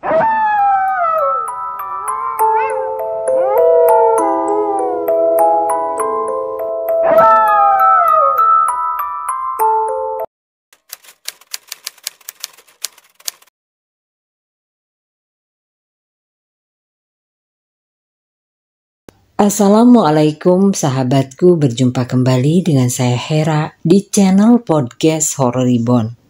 Assalamualaikum sahabatku, berjumpa kembali dengan saya Hera di channel podcast Horror Reborn.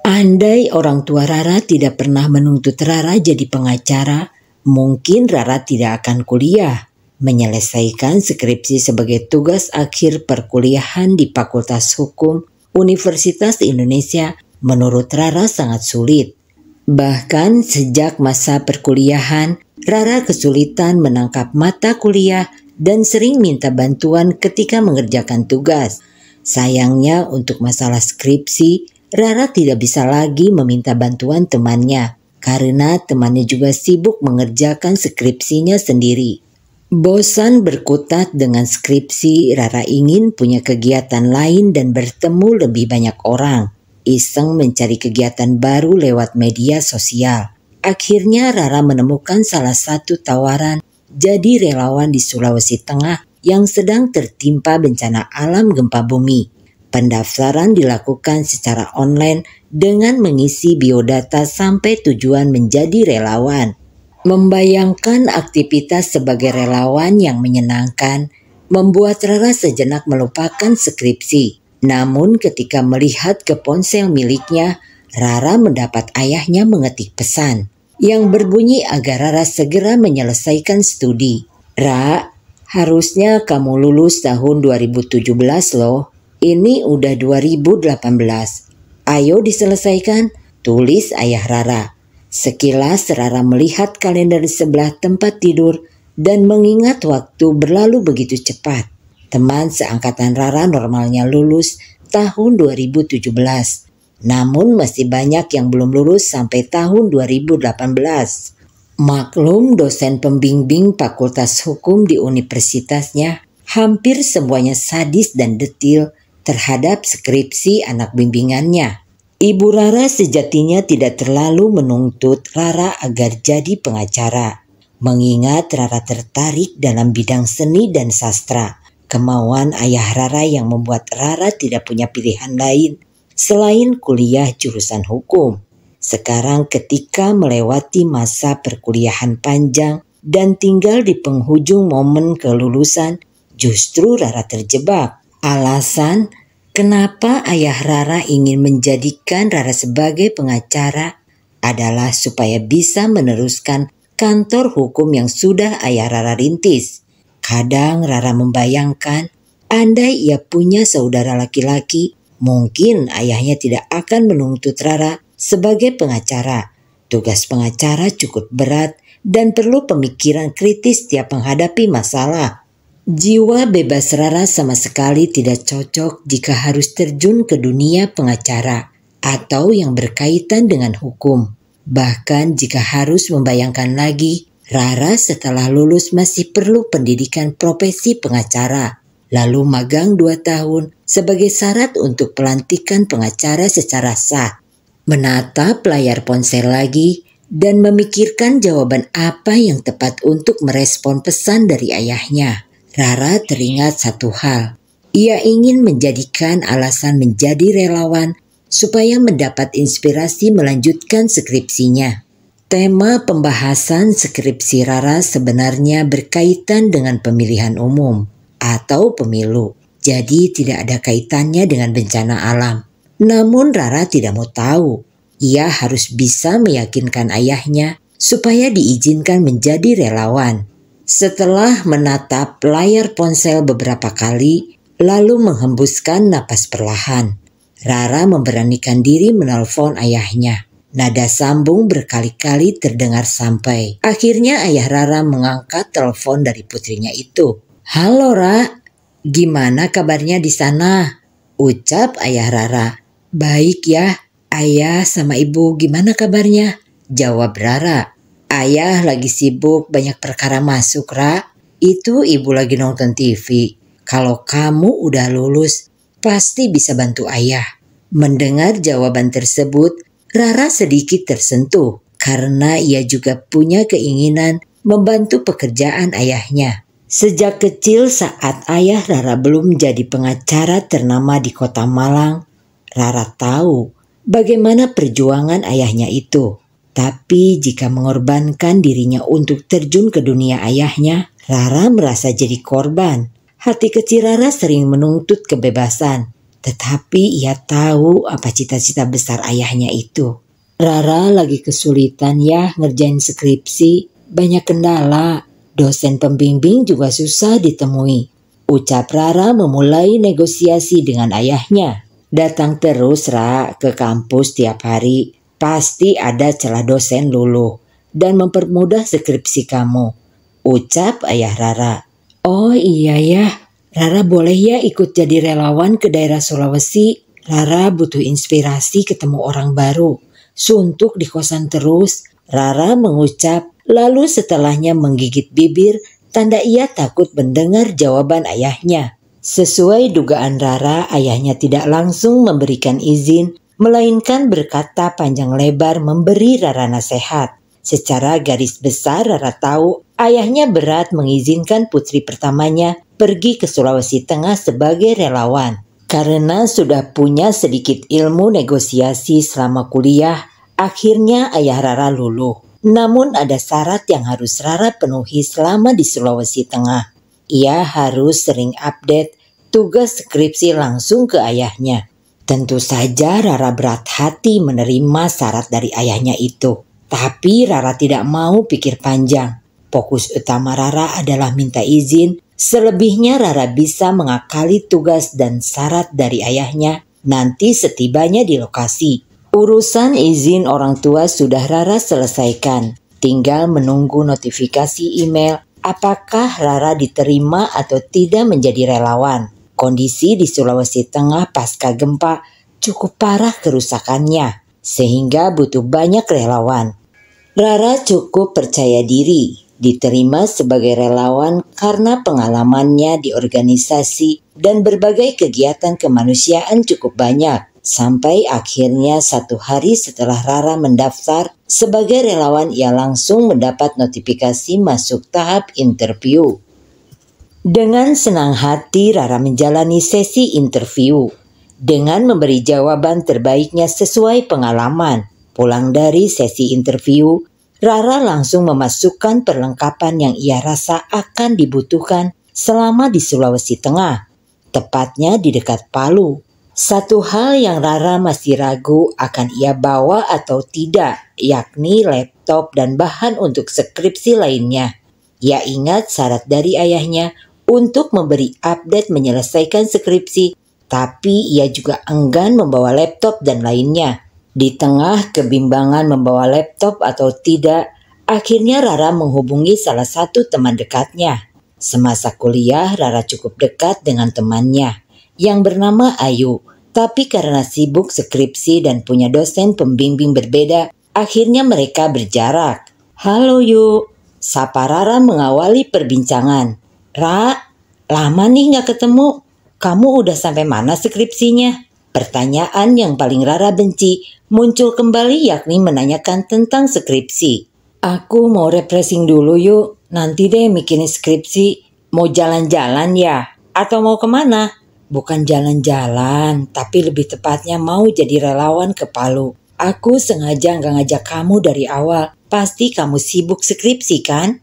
Andai orang tua Rara tidak pernah menuntut Rara jadi pengacara, mungkin Rara tidak akan kuliah. Menyelesaikan skripsi sebagai tugas akhir perkuliahan di Fakultas Hukum Universitas Indonesia menurut Rara sangat sulit. Bahkan sejak masa perkuliahan, Rara kesulitan menangkap mata kuliah dan sering minta bantuan ketika mengerjakan tugas. Sayangnya untuk masalah skripsi, Rara tidak bisa lagi meminta bantuan temannya karena temannya juga sibuk mengerjakan skripsinya sendiri. Bosan berkutat dengan skripsi, Rara ingin punya kegiatan lain dan bertemu lebih banyak orang. Iseng mencari kegiatan baru lewat media sosial. Akhirnya Rara menemukan salah satu tawaran jadi relawan di Sulawesi Tengah yang sedang tertimpa bencana alam gempa bumi. Pendaftaran dilakukan secara online dengan mengisi biodata sampai tujuan menjadi relawan. Membayangkan aktivitas sebagai relawan yang menyenangkan membuat Rara sejenak melupakan skripsi. Namun ketika melihat ke ponsel miliknya, Rara mendapat ayahnya mengetik pesan yang berbunyi agar Rara segera menyelesaikan studi. "Ra, harusnya kamu lulus tahun 2017 loh. Ini udah 2018. Ayo diselesaikan," tulis ayah Rara. Sekilas Rara melihat kalender di sebelah tempat tidur dan mengingat waktu berlalu begitu cepat. Teman seangkatan Rara normalnya lulus tahun 2017. Namun masih banyak yang belum lulus sampai tahun 2018. Maklum dosen pembimbing Fakultas Hukum di universitasnya hampir semuanya sadis dan detil terhadap skripsi anak bimbingannya. Ibu Rara sejatinya tidak terlalu menuntut Rara agar jadi pengacara. Mengingat Rara tertarik dalam bidang seni dan sastra. Kemauan ayah Rara yang membuat Rara tidak punya pilihan lain selain kuliah jurusan hukum. Sekarang ketika melewati masa perkuliahan panjang dan tinggal di penghujung momen kelulusan, justru Rara terjebak. Alasan kenapa ayah Rara ingin menjadikan Rara sebagai pengacara adalah supaya bisa meneruskan kantor hukum yang sudah ayah Rara rintis. Kadang Rara membayangkan, andai ia punya saudara laki-laki, mungkin ayahnya tidak akan menuntut Rara sebagai pengacara. Tugas pengacara cukup berat dan perlu pemikiran kritis tiap menghadapi masalah. Jiwa bebas Rara sama sekali tidak cocok jika harus terjun ke dunia pengacara atau yang berkaitan dengan hukum. Bahkan jika harus membayangkan lagi, Rara setelah lulus masih perlu pendidikan profesi pengacara, lalu magang 2 tahun sebagai syarat untuk pelantikan pengacara secara sah. Menatap layar ponsel lagi dan memikirkan jawaban apa yang tepat untuk merespon pesan dari ayahnya. Rara teringat satu hal, ia ingin menjadikan alasan menjadi relawan supaya mendapat inspirasi melanjutkan skripsinya. Tema pembahasan skripsi Rara sebenarnya berkaitan dengan pemilihan umum atau pemilu, jadi tidak ada kaitannya dengan bencana alam. Namun Rara tidak mau tahu, ia harus bisa meyakinkan ayahnya supaya diizinkan menjadi relawan. Setelah menatap layar ponsel beberapa kali, lalu menghembuskan napas perlahan, Rara memberanikan diri menelpon ayahnya. Nada sambung berkali-kali terdengar sampai akhirnya ayah Rara mengangkat telepon dari putrinya itu. "Halo Ra, gimana kabarnya di sana?" ucap ayah Rara. "Baik ya, ayah sama ibu gimana kabarnya?" jawab Rara. "Ayah lagi sibuk banyak perkara masuk Ra, itu ibu lagi nonton TV. Kalau kamu udah lulus, pasti bisa bantu ayah." Mendengar jawaban tersebut, Rara sedikit tersentuh karena ia juga punya keinginan membantu pekerjaan ayahnya. Sejak kecil saat ayah Rara belum jadi pengacara ternama di kota Malang, Rara tahu bagaimana perjuangan ayahnya itu. Tapi jika mengorbankan dirinya untuk terjun ke dunia ayahnya, Rara merasa jadi korban. Hati kecil Rara sering menuntut kebebasan. Tetapi ia tahu apa cita-cita besar ayahnya itu. Rara lagi kesulitan ya ngerjain skripsi, banyak kendala. Dosen pembimbing juga susah ditemui. Ucap Rara memulai negosiasi dengan ayahnya. Datang terus Ra ke kampus tiap hari. Pasti ada celah dosen luluh dan mempermudah skripsi kamu. Ucap ayah Rara. Oh iya ya. Rara boleh ya ikut jadi relawan ke daerah Sulawesi. Rara butuh inspirasi ketemu orang baru. Suntuk di kosan terus. Rara mengucap, lalu setelahnya menggigit bibir, tanda ia takut mendengar jawaban ayahnya. Sesuai dugaan Rara, ayahnya tidak langsung memberikan izin, melainkan berkata panjang lebar memberi Rara nasihat. Secara garis besar Rara tahu ayahnya berat mengizinkan putri pertamanya pergi ke Sulawesi Tengah sebagai relawan. Karena sudah punya sedikit ilmu negosiasi selama kuliah, akhirnya ayah Rara luluh. Namun ada syarat yang harus Rara penuhi selama di Sulawesi Tengah. Ia harus sering update tugas skripsi langsung ke ayahnya. Tentu saja Rara berat hati menerima syarat dari ayahnya itu. Tapi Rara tidak mau pikir panjang. Fokus utama Rara adalah minta izin. Selebihnya Rara bisa mengakali tugas dan syarat dari ayahnya nanti setibanya di lokasi. Urusan izin orang tua sudah Rara selesaikan. Tinggal menunggu notifikasi email apakah Rara diterima atau tidak menjadi relawan. Kondisi di Sulawesi Tengah pasca gempa cukup parah kerusakannya, sehingga butuh banyak relawan. Rara cukup percaya diri diterima sebagai relawan karena pengalamannya di organisasi dan berbagai kegiatan kemanusiaan cukup banyak. Sampai akhirnya satu hari setelah Rara mendaftar sebagai relawan, ia langsung mendapat notifikasi masuk tahap interview. Dengan senang hati Rara menjalani sesi interview dengan memberi jawaban terbaiknya sesuai pengalaman. Pulang dari sesi interview, Rara langsung memasukkan perlengkapan yang ia rasa akan dibutuhkan selama di Sulawesi Tengah, tepatnya di dekat Palu. Satu hal yang Rara masih ragu akan ia bawa atau tidak, yakni laptop dan bahan untuk skripsi lainnya. Ia ingat syarat dari ayahnya untuk memberi update menyelesaikan skripsi, tapi ia juga enggan membawa laptop dan lainnya. Di tengah kebimbangan membawa laptop atau tidak, akhirnya Rara menghubungi salah satu teman dekatnya. Semasa kuliah, Rara cukup dekat dengan temannya yang bernama Ayu. Tapi karena sibuk skripsi dan punya dosen pembimbing berbeda, akhirnya mereka berjarak. Halo Yu, sapa Rara mengawali perbincangan. Ra, lama nih gak ketemu. Kamu udah sampai mana skripsinya? Pertanyaan yang paling Rara benci muncul kembali, yakni menanyakan tentang skripsi. Aku mau refreshing dulu yuk, nanti deh mikirin skripsi. Mau jalan-jalan ya? Atau mau kemana? Bukan jalan-jalan, tapi lebih tepatnya mau jadi relawan ke Palu. Aku sengaja gak ngajak kamu dari awal, pasti kamu sibuk skripsi kan?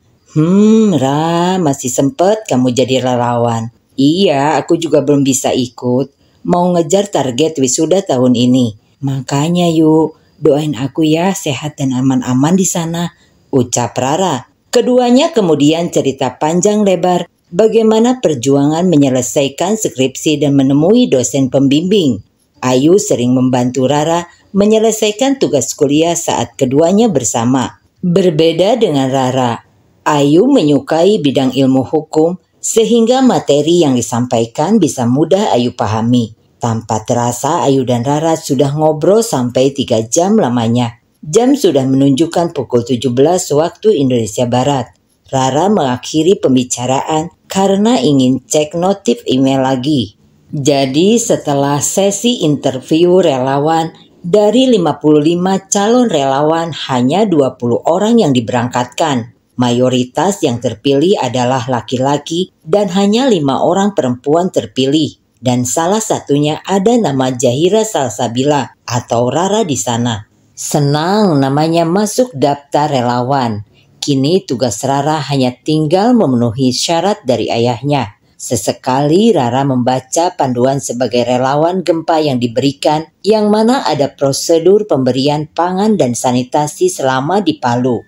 Ra, masih sempet kamu jadi relawan. Iya, aku juga belum bisa ikut. Mau ngejar target wisuda tahun ini. Makanya yuk, doain aku ya sehat dan aman-aman di sana, ucap Rara. Keduanya kemudian cerita panjang lebar bagaimana perjuangan menyelesaikan skripsi dan menemui dosen pembimbing. Ayu sering membantu Rara menyelesaikan tugas kuliah saat keduanya bersama. Berbeda dengan Rara, Ayu menyukai bidang ilmu hukum sehingga materi yang disampaikan bisa mudah Ayu pahami. Tanpa terasa Ayu dan Rara sudah ngobrol sampai 3 jam lamanya. Jam sudah menunjukkan pukul 17 waktu Indonesia Barat. Rara mengakhiri pembicaraan karena ingin cek notif email lagi. Jadi setelah sesi interview relawan, dari 55 calon relawan hanya 20 orang yang diberangkatkan. Mayoritas yang terpilih adalah laki-laki dan hanya 5 orang perempuan terpilih. Dan salah satunya ada nama Zahira Salsabila atau Rara di sana. Senang namanya masuk daftar relawan. Kini tugas Rara hanya tinggal memenuhi syarat dari ayahnya. Sesekali Rara membaca panduan sebagai relawan gempa yang diberikan, yang mana ada prosedur pemberian pangan dan sanitasi selama di Palu.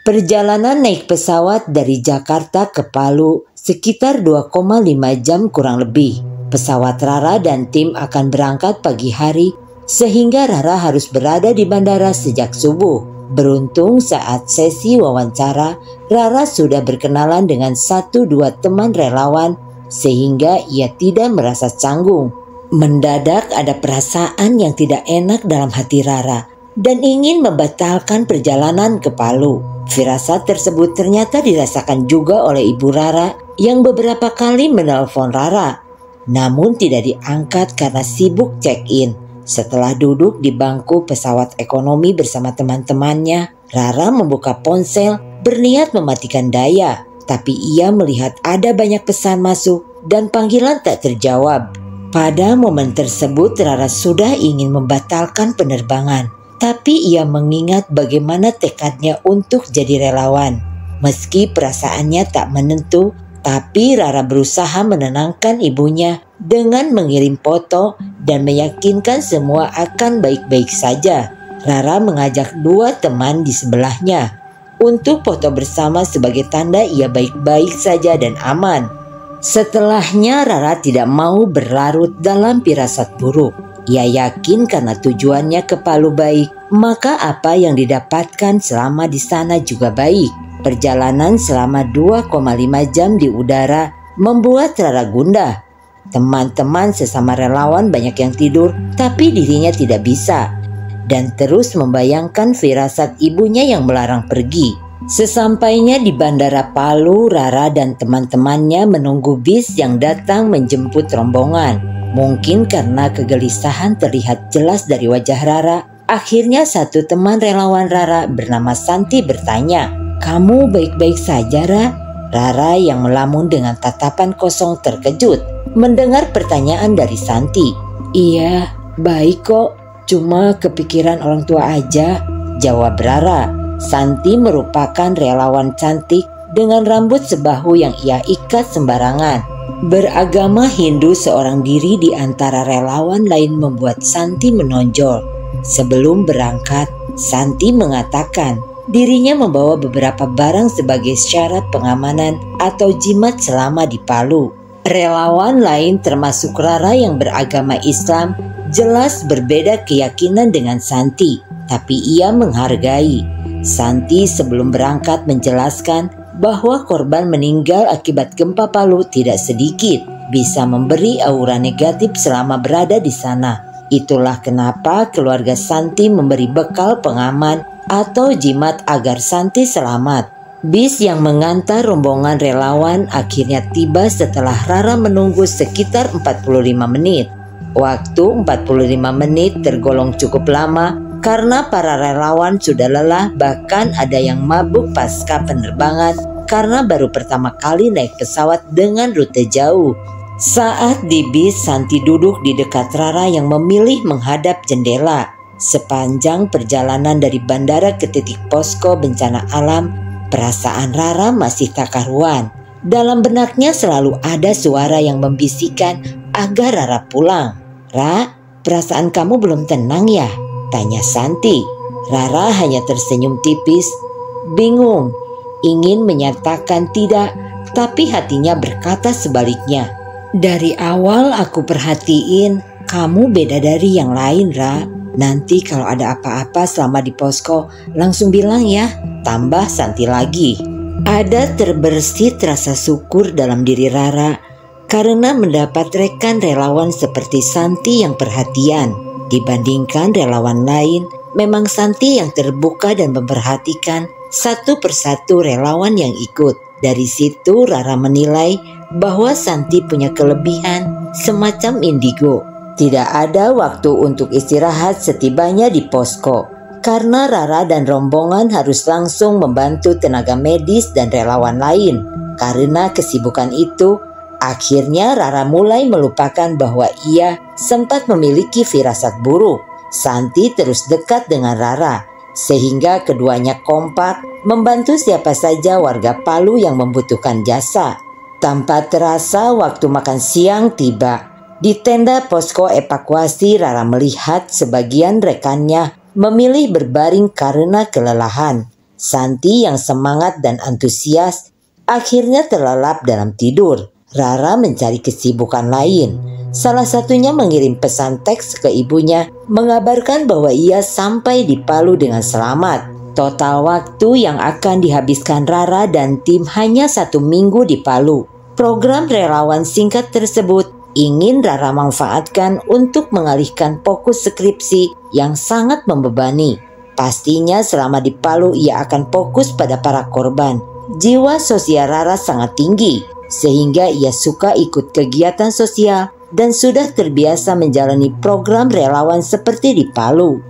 Perjalanan naik pesawat dari Jakarta ke Palu sekitar 2,5 jam kurang lebih. Pesawat Rara dan tim akan berangkat pagi hari, sehingga Rara harus berada di bandara sejak subuh. Beruntung saat sesi wawancara, Rara sudah berkenalan dengan 1-2 teman relawan, sehingga ia tidak merasa canggung. Mendadak ada perasaan yang tidak enak dalam hati Rara, dan ingin membatalkan perjalanan ke Palu. Firasat tersebut ternyata dirasakan juga oleh ibu Rara yang beberapa kali menelpon Rara, namun tidak diangkat karena sibuk check-in. Setelah duduk di bangku pesawat ekonomi bersama teman-temannya, Rara membuka ponsel berniat mematikan daya, tapi ia melihat ada banyak pesan masuk dan panggilan tak terjawab. Pada momen tersebut Rara sudah ingin membatalkan penerbangan, tapi ia mengingat bagaimana tekadnya untuk jadi relawan. Meski perasaannya tak menentu, tapi Rara berusaha menenangkan ibunya dengan mengirim foto dan meyakinkan semua akan baik-baik saja. Rara mengajak 2 teman di sebelahnya untuk foto bersama sebagai tanda ia baik-baik saja dan aman. Setelahnya Rara tidak mau berlarut dalam firasat buruk. Ia yakin karena tujuannya ke Palu baik, maka apa yang didapatkan selama di sana juga baik. Perjalanan selama 2,5 jam di udara membuat Rara gundah. Teman-teman sesama relawan banyak yang tidur, tapi dirinya tidak bisa. Dan terus membayangkan firasat ibunya yang melarang pergi. Sesampainya di Bandara Palu, Rara dan teman-temannya menunggu bis yang datang menjemput rombongan. Mungkin karena kegelisahan terlihat jelas dari wajah Rara, akhirnya satu teman relawan Rara bernama Santi bertanya, "Kamu baik-baik saja, Ra?" Rara yang melamun dengan tatapan kosong terkejut mendengar pertanyaan dari Santi. "Iya, baik kok, cuma kepikiran orang tua aja," jawab Rara. Santi merupakan relawan cantik dengan rambut sebahu yang ia ikat sembarangan. Beragama Hindu seorang diri di antara relawan lain membuat Santi menonjol. Sebelum berangkat, Santi mengatakan dirinya membawa beberapa barang sebagai syarat pengamanan atau jimat selama di Palu. Relawan lain termasuk Rara yang beragama Islam jelas berbeda keyakinan dengan Santi, tapi ia menghargai. Santi sebelum berangkat menjelaskan bahwa korban meninggal akibat gempa Palu tidak sedikit, bisa memberi aura negatif selama berada di sana. Itulah kenapa keluarga Santi memberi bekal pengaman atau jimat agar Santi selamat. Bis yang mengantar rombongan relawan akhirnya tiba setelah Rara menunggu sekitar 45 menit. Waktu 45 menit tergolong cukup lama karena para relawan sudah lelah, bahkan ada yang mabuk pasca penerbangan karena baru pertama kali naik pesawat dengan rute jauh. Saat di bis, Santi duduk di dekat Rara yang memilih menghadap jendela. Sepanjang perjalanan dari bandara ke titik posko bencana alam, perasaan Rara masih tak karuan. Dalam benaknya selalu ada suara yang membisikkan agar Rara pulang. "Ra, perasaan kamu belum tenang ya?" tanya Santi. Rara hanya tersenyum tipis, bingung, ingin menyatakan tidak, tapi hatinya berkata sebaliknya. "Dari awal aku perhatiin, kamu beda dari yang lain, Ra. Nanti kalau ada apa-apa selama di posko, langsung bilang ya," tambah Santi lagi. Ada terbersit rasa syukur dalam diri Rara karena mendapat rekan relawan seperti Santi yang perhatian. Dibandingkan relawan lain, memang Santi yang terbuka dan memperhatikan satu persatu relawan yang ikut. Dari situ Rara menilai bahwa Santi punya kelebihan semacam indigo. Tidak ada waktu untuk istirahat setibanya di posko, karena Rara dan rombongan harus langsung membantu tenaga medis dan relawan lain. Karena kesibukan itu, akhirnya Rara mulai melupakan bahwa ia sempat memiliki firasat buruk. Santi terus dekat dengan Rara, sehingga keduanya kompak membantu siapa saja warga Palu yang membutuhkan jasa. Tanpa terasa waktu makan siang tiba. Di tenda posko evakuasi, Rara melihat sebagian rekannya memilih berbaring karena kelelahan. Santi yang semangat dan antusias akhirnya terlelap dalam tidur. Rara mencari kesibukan lain. Salah satunya mengirim pesan teks ke ibunya mengabarkan bahwa ia sampai di Palu dengan selamat. Total waktu yang akan dihabiskan Rara dan tim hanya 1 minggu di Palu. Program relawan singkat tersebut ingin Rara manfaatkan untuk mengalihkan fokus skripsi yang sangat membebani. Pastinya selama di Palu ia akan fokus pada para korban. Jiwa sosial Rara sangat tinggi, sehingga ia suka ikut kegiatan sosial dan sudah terbiasa menjalani program relawan seperti di Palu.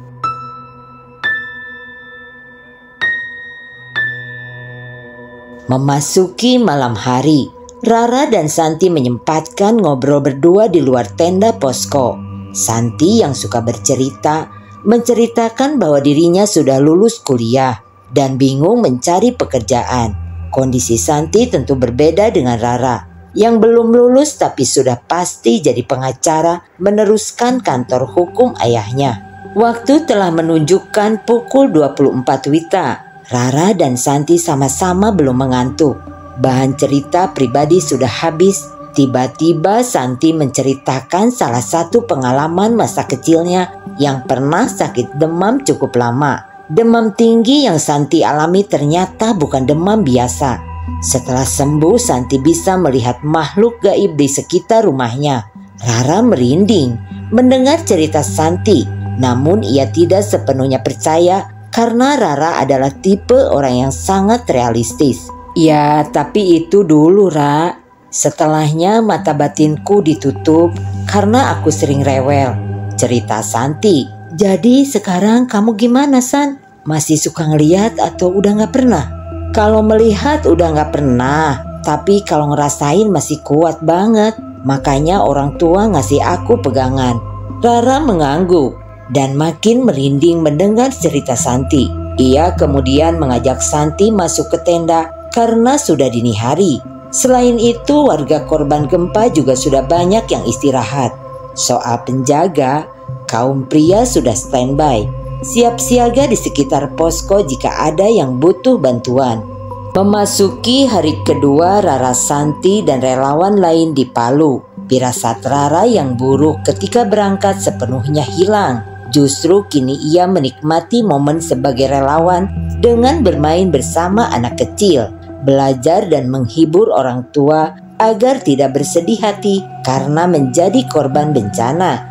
Memasuki malam hari, Rara dan Santi menyempatkan ngobrol berdua di luar tenda posko. Santi yang suka bercerita, menceritakan bahwa dirinya sudah lulus kuliah dan bingung mencari pekerjaan. Kondisi Santi tentu berbeda dengan Rara, yang belum lulus tapi sudah pasti jadi pengacara meneruskan kantor hukum ayahnya. Waktu telah menunjukkan pukul 24 WITA. Rara dan Santi sama-sama belum mengantuk. Bahan cerita pribadi sudah habis. Tiba-tiba Santi menceritakan salah satu pengalaman masa kecilnya yang pernah sakit demam cukup lama. Demam tinggi yang Santi alami ternyata bukan demam biasa. Setelah sembuh, Santi bisa melihat makhluk gaib di sekitar rumahnya. Rara merinding mendengar cerita Santi, namun ia tidak sepenuhnya percaya karena Rara adalah tipe orang yang sangat realistis. Ya, tapi itu dulu, Ra. Setelahnya mata batinku ditutup karena aku sering rewel, cerita Santi. Jadi sekarang kamu gimana, San? Masih suka ngeliat atau udah gak pernah? Kalau melihat udah gak pernah, tapi kalau ngerasain masih kuat banget. Makanya orang tua ngasih aku pegangan. Rara mengangguk dan makin merinding mendengar cerita Santi. Ia kemudian mengajak Santi masuk ke tenda karena sudah dini hari. Selain itu, warga korban gempa juga sudah banyak yang istirahat. Soal penjaga, kaum pria sudah standby, siap siaga di sekitar posko jika ada yang butuh bantuan. Memasuki hari kedua, Rara, Santi, dan relawan lain di Palu. Firasat Rara yang buruk ketika berangkat sepenuhnya hilang. Justru kini ia menikmati momen sebagai relawan dengan bermain bersama anak kecil, belajar dan menghibur orang tua agar tidak bersedih hati karena menjadi korban bencana.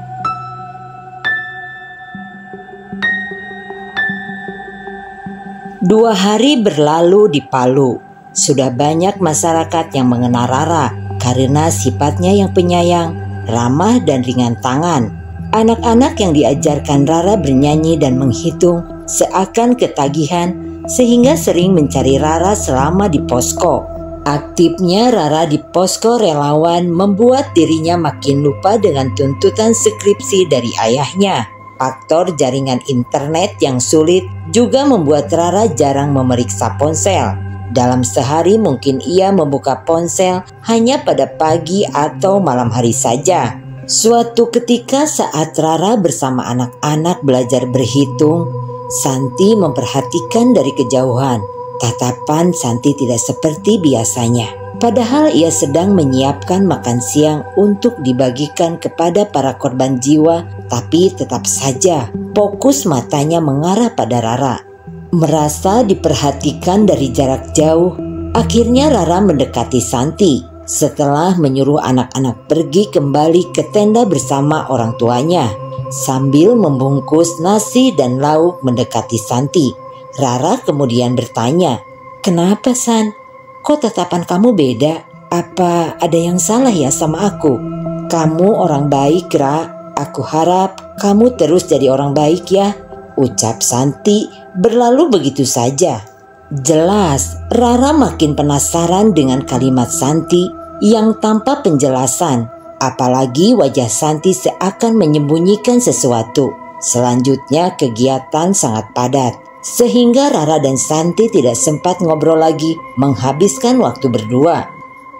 Dua hari berlalu di Palu. Sudah banyak masyarakat yang mengenal Rara karena sifatnya yang penyayang, ramah dan ringan tangan. Anak-anak yang diajarkan Rara bernyanyi dan menghitung seakan ketagihan sehingga sering mencari Rara selama di posko. Aktifnya Rara di posko relawan membuat dirinya makin lupa dengan tuntutan skripsi dari ayahnya. Faktor jaringan internet yang sulit juga membuat Rara jarang memeriksa ponsel. Dalam sehari mungkin ia membuka ponsel hanya pada pagi atau malam hari saja. Suatu ketika saat Rara bersama anak-anak belajar berhitung, Santi memperhatikan dari kejauhan. Tatapan Santi tidak seperti biasanya. Padahal ia sedang menyiapkan makan siang untuk dibagikan kepada para korban jiwa, tapi tetap saja fokus matanya mengarah pada Rara. Merasa diperhatikan dari jarak jauh, akhirnya Rara mendekati Santi setelah menyuruh anak-anak pergi kembali ke tenda bersama orang tuanya. Sambil membungkus nasi dan lauk mendekati Santi, Rara kemudian bertanya, "Kenapa, San? kok tatapan kamu beda? Apa ada yang salah ya sama aku? Kamu orang baik, Ra. Aku harap kamu terus jadi orang baik ya, ucap Santi berlalu begitu saja. Jelas, Rara makin penasaran dengan kalimat Santi yang tanpa penjelasan. Apalagi wajah Santi seakan menyembunyikan sesuatu. Selanjutnya kegiatan sangat padat, sehingga Rara dan Santi tidak sempat ngobrol lagi, menghabiskan waktu berdua.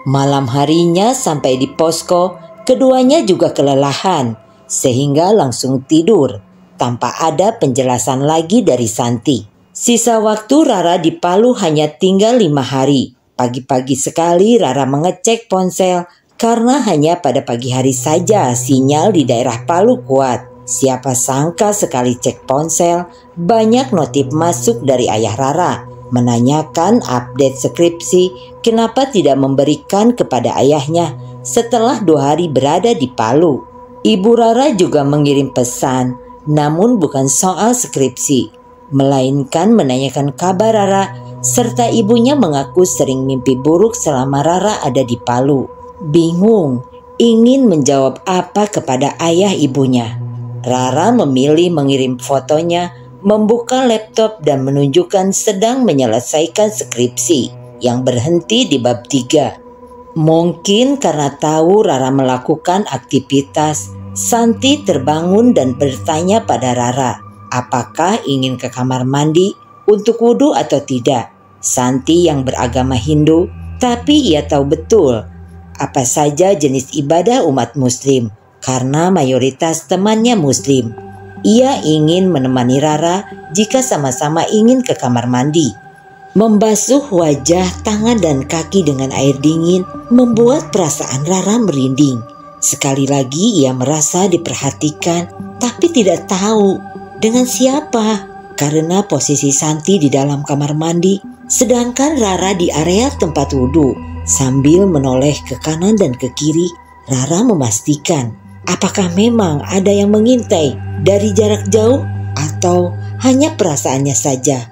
Malam harinya sampai di posko, keduanya juga kelelahan, sehingga langsung tidur, tanpa ada penjelasan lagi dari Santi. Sisa waktu Rara di Palu hanya tinggal 5 hari. Pagi-pagi sekali Rara mengecek ponsel, karena hanya pada pagi hari saja sinyal di daerah Palu kuat. Siapa sangka sekali cek ponsel, banyak notif masuk dari ayah Rara, menanyakan update skripsi, kenapa tidak memberikan kepada ayahnya setelah 2 hari berada di Palu. Ibu Rara juga mengirim pesan, namun bukan soal skripsi, melainkan menanyakan kabar Rara, serta ibunya mengaku sering mimpi buruk selama Rara ada di Palu. Bingung, ingin menjawab apa kepada ayah ibunya. Rara memilih mengirim fotonya, membuka laptop dan menunjukkan sedang menyelesaikan skripsi yang berhenti di bab 3. Mungkin karena tahu Rara melakukan aktivitas, Santi terbangun dan bertanya pada Rara, apakah ingin ke kamar mandi untuk wudhu atau tidak. Santi yang beragama Hindu, tapi ia tahu betul apa saja jenis ibadah umat Muslim, karena mayoritas temannya Muslim. Ia ingin menemani Rara jika sama-sama ingin ke kamar mandi. Membasuh wajah, tangan, dan kaki dengan air dingin membuat perasaan Rara merinding. Sekali lagi ia merasa diperhatikan, tapi tidak tahu dengan siapa, karena posisi Santi di dalam kamar mandi, sedangkan Rara di area tempat wudhu. Sambil menoleh ke kanan dan ke kiri, Rara memastikan apakah memang ada yang mengintai dari jarak jauh atau hanya perasaannya saja.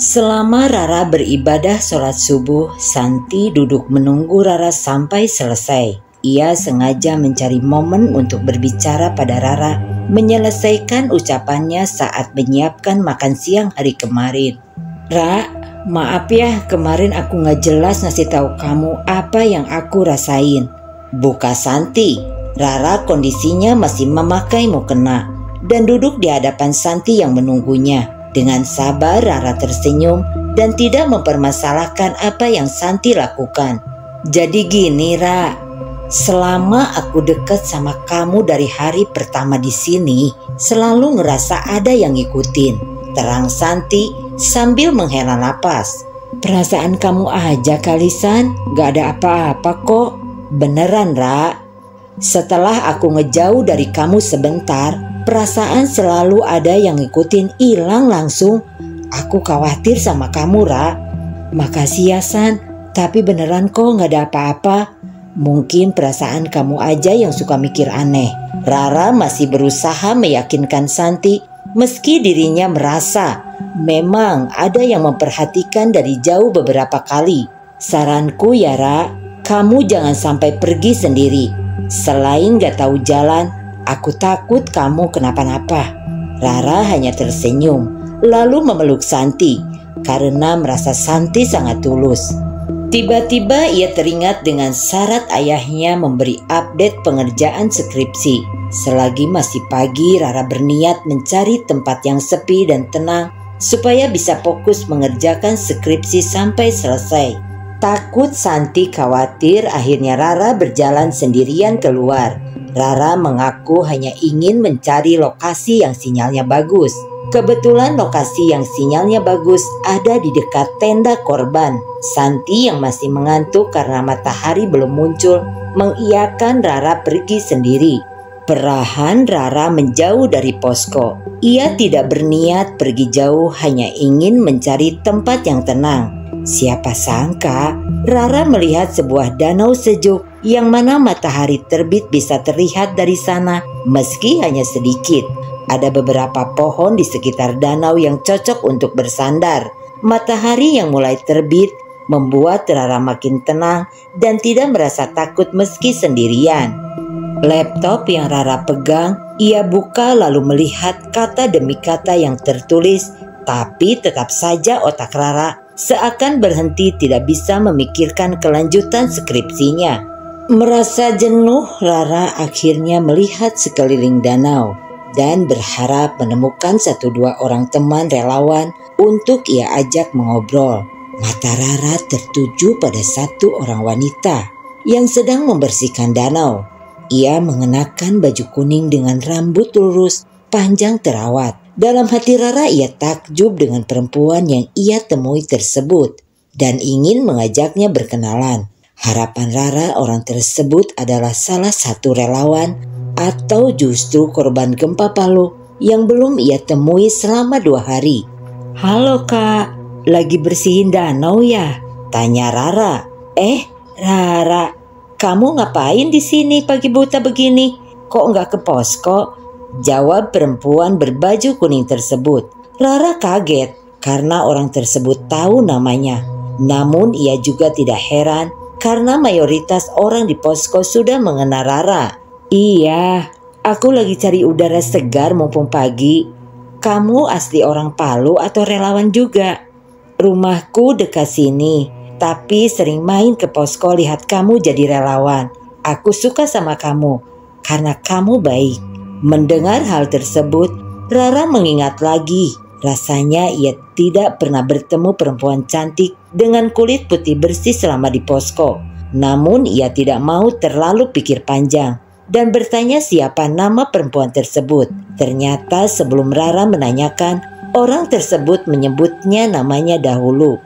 Selama Rara beribadah sholat subuh, Santi duduk menunggu Rara sampai selesai. Ia sengaja mencari momen untuk berbicara pada Rara, menyelesaikan ucapannya saat menyiapkan makan siang hari kemarin. Ra, maaf ya, kemarin aku gak jelas ngasih tahu kamu apa yang aku rasain. Buka Santi. Rara kondisinya masih memakai mukena dan duduk di hadapan Santi yang menunggunya. Dengan sabar Rara tersenyum dan tidak mempermasalahkan apa yang Santi lakukan. Jadi gini Ra, selama aku dekat sama kamu dari hari pertama di sini, selalu ngerasa ada yang ngikutin, terang Santi sambil menghela napas. Perasaan kamu aja kali San, gak ada apa-apa kok. Beneran Ra. Setelah aku ngejauh dari kamu sebentar, perasaan selalu ada yang ngikutin, hilang langsung. Aku khawatir sama kamu Ra. Makasih ya San, tapi beneran kok gak ada apa-apa. Mungkin perasaan kamu aja yang suka mikir aneh. Rara masih berusaha meyakinkan Santi, meski dirinya merasa memang ada yang memperhatikan dari jauh beberapa kali. Saranku ya Ra, kamu jangan sampai pergi sendiri. Selain gak tahu jalan, aku takut kamu kenapa-napa. Rara hanya tersenyum, lalu memeluk Santi, karena merasa Santi sangat tulus. Tiba-tiba ia teringat dengan syarat ayahnya memberi update pengerjaan skripsi. Selagi masih pagi, Rara berniat mencari tempat yang sepi dan tenang supaya bisa fokus mengerjakan skripsi sampai selesai. Takut Santi khawatir, akhirnya Rara berjalan sendirian keluar. Rara mengaku hanya ingin mencari lokasi yang sinyalnya bagus. Kebetulan lokasi yang sinyalnya bagus ada di dekat tenda korban. Santi yang masih mengantuk karena matahari belum muncul mengiyakan Rara pergi sendiri. Perlahan Rara menjauh dari posko. Ia tidak berniat pergi jauh, hanya ingin mencari tempat yang tenang. Siapa sangka Rara melihat sebuah danau sejuk yang mana matahari terbit bisa terlihat dari sana meski hanya sedikit. Ada beberapa pohon di sekitar danau yang cocok untuk bersandar. Matahari yang mulai terbit membuat Rara makin tenang dan tidak merasa takut meski sendirian. Laptop yang Rara pegang, ia buka lalu melihat kata demi kata yang tertulis, tapi tetap saja otak Rara seakan berhenti tidak bisa memikirkan kelanjutan skripsinya. Merasa jenuh, Rara akhirnya melihat sekeliling danau dan berharap menemukan 1-2 orang teman relawan untuk ia ajak mengobrol. Mata Rara tertuju pada 1 orang wanita yang sedang membersihkan danau. Ia mengenakan baju kuning dengan rambut lurus, panjang terawat. Dalam hati Rara ia takjub dengan perempuan yang ia temui tersebut dan ingin mengajaknya berkenalan. Harapan Rara orang tersebut adalah salah satu relawan atau justru korban gempa Palu yang belum ia temui selama 2 hari. "Halo Kak, lagi bersihin danau ya?" tanya Rara. Rara, kamu ngapain di sini pagi buta begini? Kok nggak ke posko?" jawab perempuan berbaju kuning tersebut. Rara kaget karena orang tersebut tahu namanya. Namun ia juga tidak heran karena mayoritas orang di posko sudah mengenal Rara. "Iya, aku lagi cari udara segar mumpung pagi. Kamu asli orang Palu atau relawan juga?" "Rumahku dekat sini, tapi sering main ke posko lihat kamu jadi relawan. Aku suka sama kamu karena kamu baik." Mendengar hal tersebut, Rara mengingat lagi. Rasanya ia tidak pernah bertemu perempuan cantik dengan kulit putih bersih selama di posko. Namun ia tidak mau terlalu pikir panjang dan bertanya siapa nama perempuan tersebut. Ternyata sebelum Rara menanyakan, orang tersebut menyebutnya namanya dahulu.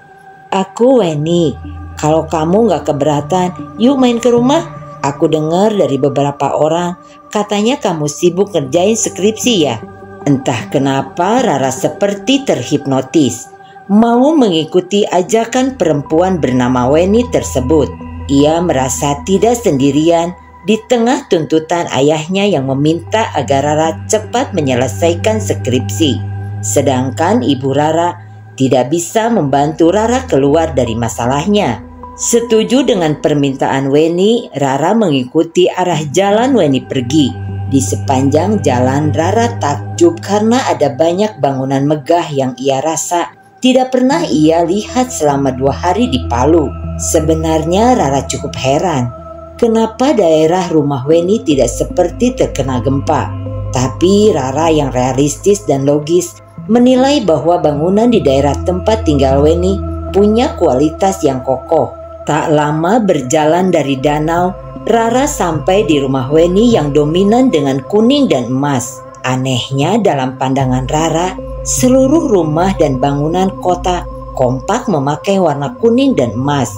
"Aku Weni. Kalau kamu gak keberatan, yuk main ke rumah. Aku dengar dari beberapa orang, katanya kamu sibuk ngerjain skripsi ya." Entah kenapa Rara seperti terhipnotis, mau mengikuti ajakan perempuan bernama Weni tersebut. Ia merasa tidak sendirian di tengah tuntutan ayahnya yang meminta agar Rara cepat menyelesaikan skripsi. Sedangkan ibu Rara tidak bisa membantu Rara keluar dari masalahnya. Setuju dengan permintaan Weni, Rara mengikuti arah jalan Weni pergi. Di sepanjang jalan Rara takjub karena ada banyak bangunan megah yang ia rasa tidak pernah ia lihat selama 2 hari di Palu. Sebenarnya Rara cukup heran, kenapa daerah rumah Weni tidak seperti terkena gempa. Tapi Rara yang realistis dan logis menilai bahwa bangunan di daerah tempat tinggal Weni punya kualitas yang kokoh. Tak lama berjalan dari danau, Rara sampai di rumah Weni yang dominan dengan kuning dan emas. Anehnya dalam pandangan Rara, seluruh rumah dan bangunan kota kompak memakai warna kuning dan emas.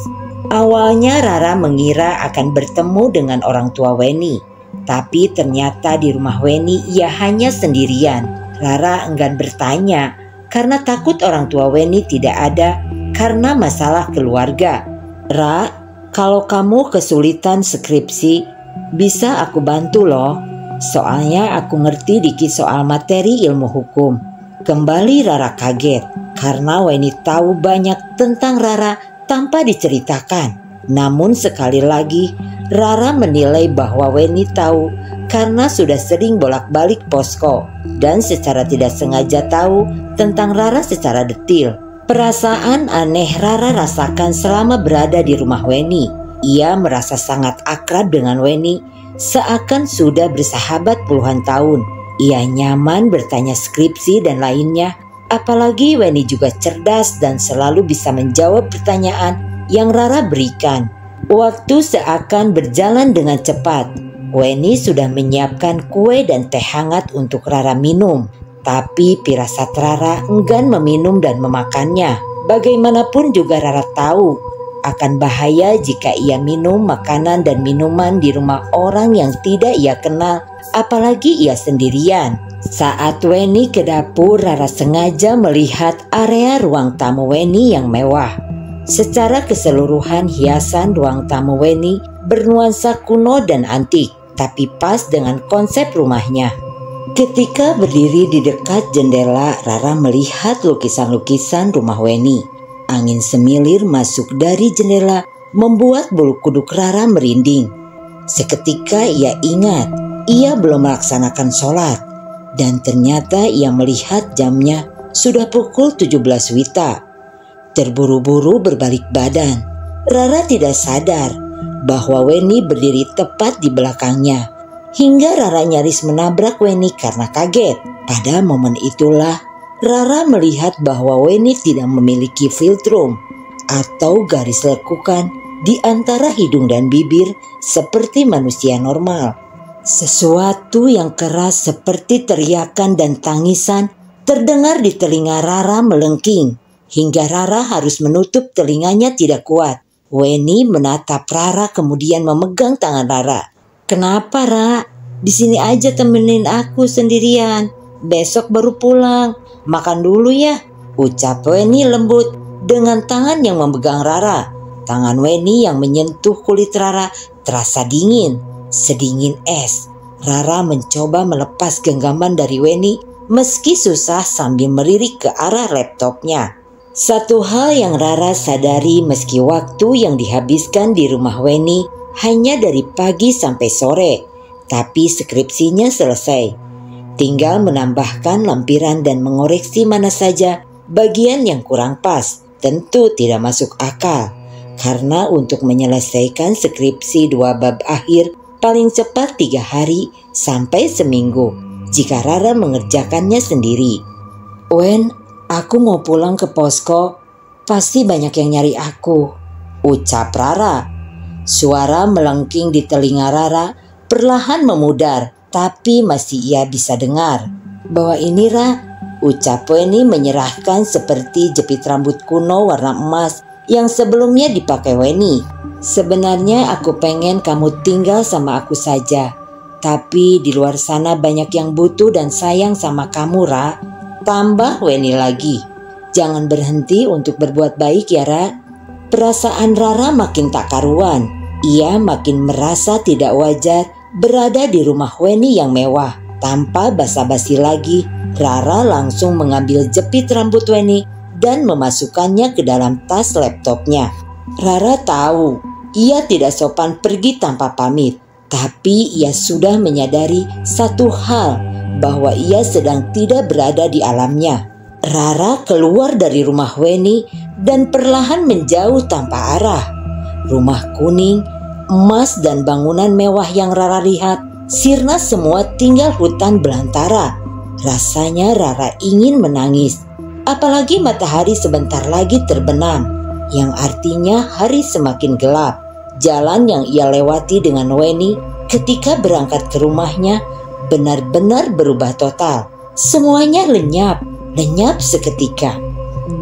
Awalnya Rara mengira akan bertemu dengan orang tua Weni, tapi ternyata di rumah Weni ia hanya sendirian. Rara enggan bertanya karena takut orang tua Weni tidak ada karena masalah keluarga. "Ra, kalau kamu kesulitan skripsi, bisa aku bantu loh. Soalnya aku ngerti dikit soal materi ilmu hukum." Kembali Rara kaget karena Weni tahu banyak tentang Rara tanpa diceritakan. Namun sekali lagi Rara menilai bahwa Weni tahu karena sudah sering bolak-balik posko dan secara tidak sengaja tahu tentang Rara secara detil. Perasaan aneh Rara rasakan selama berada di rumah Weni. Ia merasa sangat akrab dengan Weni, seakan sudah bersahabat puluhan tahun. Ia nyaman bertanya skripsi dan lainnya, apalagi Weni juga cerdas dan selalu bisa menjawab pertanyaan yang Rara berikan. Waktu seakan berjalan dengan cepat. Weni sudah menyiapkan kue dan teh hangat untuk Rara minum. Tapi firasat Rara enggan meminum dan memakannya. Bagaimanapun juga Rara tahu akan bahaya jika ia minum makanan dan minuman di rumah orang yang tidak ia kenal, apalagi ia sendirian. Saat Weni ke dapur, Rara sengaja melihat area ruang tamu Weni yang mewah. Secara keseluruhan hiasan ruang tamu Weni bernuansa kuno dan antik, tapi pas dengan konsep rumahnya. Ketika berdiri di dekat jendela, Rara melihat lukisan-lukisan rumah Weni. Angin semilir masuk dari jendela membuat bulu kuduk Rara merinding. Seketika ia ingat ia belum melaksanakan sholat. Dan ternyata ia melihat jamnya sudah pukul 17 WITA. Terburu-buru berbalik badan. Rara tidak sadar bahwa Weni berdiri tepat di belakangnya. Hingga Rara nyaris menabrak Weni karena kaget. Pada momen itulah Rara melihat bahwa Weni tidak memiliki filtrum atau garis lekukan di antara hidung dan bibir seperti manusia normal. Sesuatu yang keras seperti teriakan dan tangisan terdengar di telinga Rara melengking. Hingga Rara harus menutup telinganya tidak kuat. Weni menatap Rara kemudian memegang tangan Rara. "Kenapa, Ra? Di sini aja temenin aku sendirian. Besok baru pulang. Makan dulu ya," ucap Weni lembut dengan tangan yang memegang Rara. Tangan Weni yang menyentuh kulit Rara terasa dingin, sedingin es. Rara mencoba melepas genggaman dari Weni meski susah sambil melirik ke arah laptopnya. Satu hal yang Rara sadari meski waktu yang dihabiskan di rumah Weni hanya dari pagi sampai sore, tapi skripsinya selesai. Tinggal menambahkan lampiran dan mengoreksi mana saja bagian yang kurang pas. Tentu tidak masuk akal, karena untuk menyelesaikan skripsi 2 bab akhir paling cepat 3 hari sampai seminggu jika Rara mengerjakannya sendiri. "Wen, aku mau pulang ke posko. Pasti banyak yang nyari aku," ucap Rara. Suara melengking di telinga Rara perlahan memudar, tapi masih ia bisa dengar. "Bawa ini, Ra," ucap Weni menyerahkan seperti jepit rambut kuno warna emas yang sebelumnya dipakai Weni. "Sebenarnya aku pengen kamu tinggal sama aku saja. Tapi di luar sana banyak yang butuh dan sayang sama kamu, Ra," tambah Weni lagi. "Jangan berhenti untuk berbuat baik ya, Ra." Perasaan Rara makin tak karuan. Ia makin merasa tidak wajar berada di rumah Weni yang mewah. Tanpa basa-basi lagi, Rara langsung mengambil jepit rambut Weni dan memasukkannya ke dalam tas laptopnya. Rara tahu ia tidak sopan pergi tanpa pamit, tapi ia sudah menyadari satu hal, bahwa ia sedang tidak berada di alamnya. Rara keluar dari rumah Weni dan perlahan menjauh tanpa arah. Rumah kuning, emas dan bangunan mewah yang Rara lihat sirna semua tinggal hutan belantara. Rasanya Rara ingin menangis. Apalagi matahari sebentar lagi terbenam, yang artinya hari semakin gelap. Jalan yang ia lewati dengan Weni ketika berangkat ke rumahnya benar-benar berubah total. Semuanya lenyap seketika.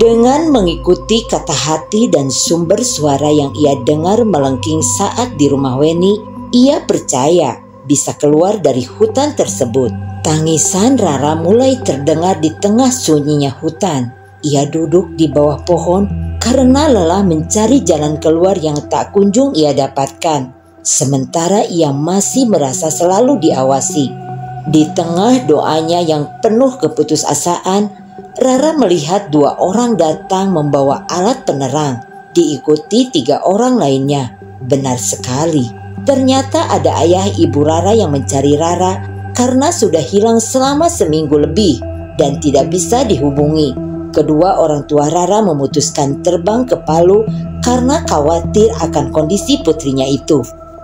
Dengan mengikuti kata hati dan sumber suara yang ia dengar melengking saat di rumah Weni, ia percaya bisa keluar dari hutan tersebut. Tangisan Rara mulai terdengar di tengah sunyinya hutan. Ia duduk di bawah pohon karena lelah mencari jalan keluar yang tak kunjung ia dapatkan. Sementara ia masih merasa selalu diawasi. Di tengah doanya yang penuh keputusasaan, Rara melihat 2 orang datang membawa alat penerang, diikuti 3 orang lainnya. Benar sekali, ternyata ada ayah ibu Rara yang mencari Rara karena sudah hilang selama seminggu lebih dan tidak bisa dihubungi. Kedua orang tua Rara memutuskan terbang ke Palu karena khawatir akan kondisi putrinya itu.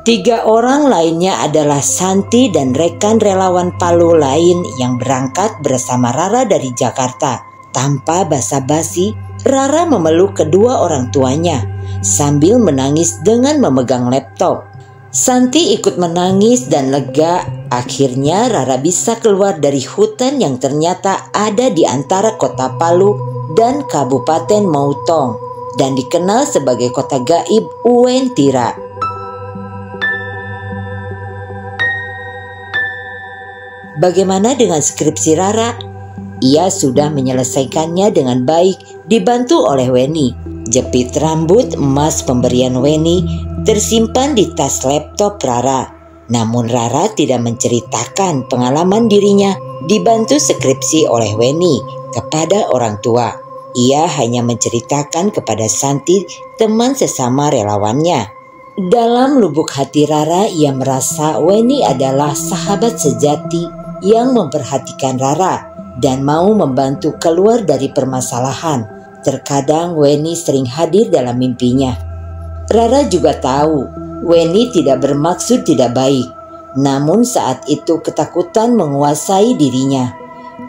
3 orang lainnya adalah Santi dan rekan relawan Palu lain yang berangkat bersama Rara dari Jakarta. Tanpa basa-basi, Rara memeluk kedua orang tuanya sambil menangis dengan memegang laptop. Santi ikut menangis dan lega. Akhirnya Rara bisa keluar dari hutan yang ternyata ada di antara kota Palu dan Kabupaten Mautong dan dikenal sebagai kota gaib Uwentira. Bagaimana dengan skripsi Rara? Ia sudah menyelesaikannya dengan baik dibantu oleh Weni. Jepit rambut emas pemberian Weni tersimpan di tas laptop Rara. Namun Rara tidak menceritakan pengalaman dirinya dibantu skripsi oleh Weni kepada orang tua. Ia hanya menceritakan kepada Santi, teman sesama relawannya. Dalam lubuk hati Rara, ia merasa Weni adalah sahabat sejati yang memperhatikan Rara dan mau membantu keluar dari permasalahan. Terkadang Weni sering hadir dalam mimpinya. Rara juga tahu Weni tidak bermaksud tidak baik, namun saat itu ketakutan menguasai dirinya.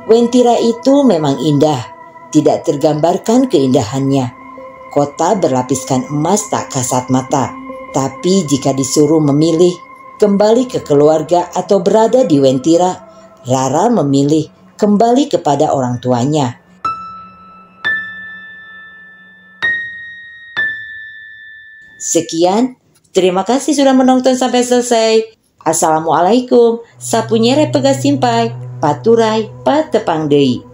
Wentira itu memang indah, tidak tergambarkan keindahannya. Kota berlapiskan emas tak kasat mata, tapi jika disuruh memilih kembali ke keluarga atau berada di Wentira, Rara memilih kembali kepada orang tuanya. Sekian, terima kasih sudah menonton sampai selesai. Assalamualaikum, sapunyere pegasimpai, paturai, patepang deui.